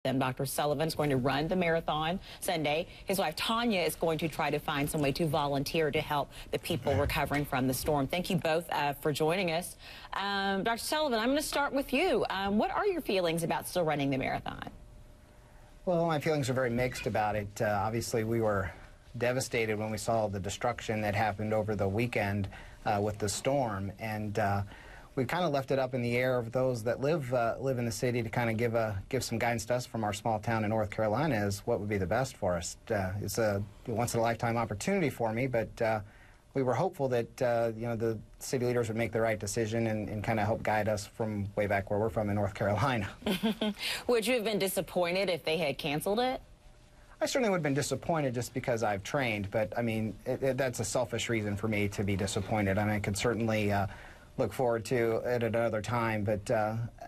Dr. Sullivan is going to run the marathon Sunday. His wife, Tanya, is going to try to find some way to volunteer to help the people recovering from the storm. Thank you both for joining us. Dr. Sullivan, I'm going to start with you. What are your feelings about still running the marathon? Well, my feelings are very mixed about it. Obviously, we were devastated when we saw the destruction that happened over the weekend with the storm, and we kind of left it up in the air of those that live in the city to kind of give some guidance to us from our small town in North Carolina as what would be the best for us. It's a once-in-a-lifetime opportunity for me, but we were hopeful that you know, the city leaders would make the right decision and kind of help guide us from way back where we're from in North Carolina. Would you have been disappointed if they had canceled it? I certainly would have been disappointed just because I've trained, but I mean, that's a selfish reason for me to be disappointed. I mean, I could certainly look forward to it at another time, but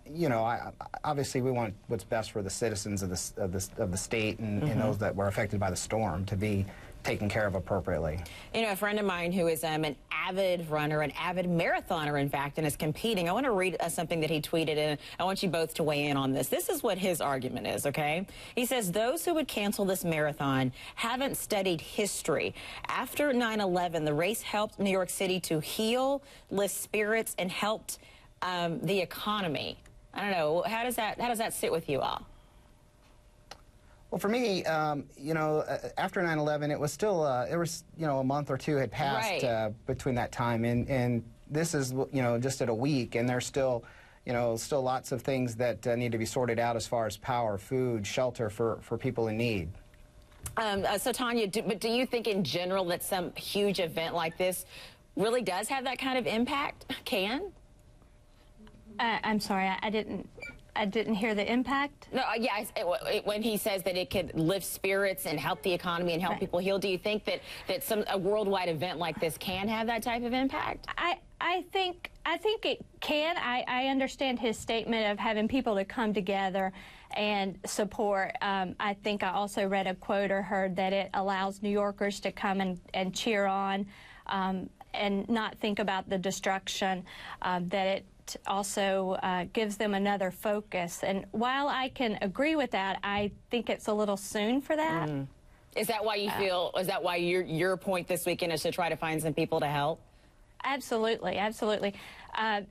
you know, obviously we want what's best for the citizens of the state and those that were affected by the storm to be taken care of appropriately. You know, a friend of mine who is an avid runner, an avid marathoner, in fact, and is competing, I want to read something that he tweeted, and I want you both to weigh in on this. This is what his argument is, okay? He says, those who would cancel this marathon haven't studied history. After 9/11, the race helped New York City to heal, lift spirits, and helped the economy. I don't know, how does that sit with you all? Well, for me, you know, after 9/11, it was still, it was, you know, a month or two had passed between that time, and this is, you know, just at a week, and there's still, you know, still lots of things that need to be sorted out as far as power, food, shelter for people in need. So, Tanya, but do you think in general that some huge event like this really does have that kind of impact? I'm sorry, I didn't hear the impact. No, yeah, when he says that it could lift spirits and help the economy and help people heal, do you think that a worldwide event like this can have that type of impact? I think it can. I understand his statement of having people to come together and support. I think I also read a quote or heard that it allows New Yorkers to come and cheer on and not think about the destruction, that it also gives them another focus. And while I can agree with that, I think it's a little soon for that. Is that why you feel, is that why your point this weekend is to try to find some people to help? Absolutely, absolutely.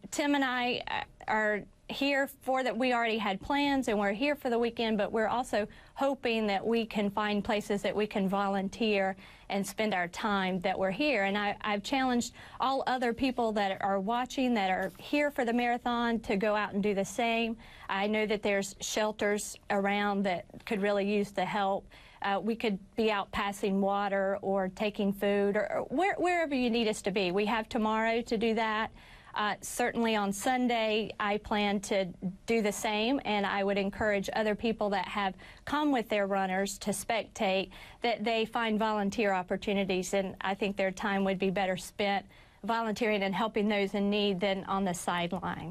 Tim and I are here for that. We already had plans and we're here for the weekend, but we're also hoping that we can find places that we can volunteer and spend our time that we're here. And I've challenged all other people that are watching, that are here for the marathon, to go out and do the same. I know that there's shelters around that could really use the help. We could be out passing water or taking food, or wherever you need us to be. We have tomorrow to do that. Certainly on Sunday, I plan to do the same, and I would encourage other people that have come with their runners to spectate that they find volunteer opportunities, and I think their time would be better spent volunteering and helping those in need than on the sideline.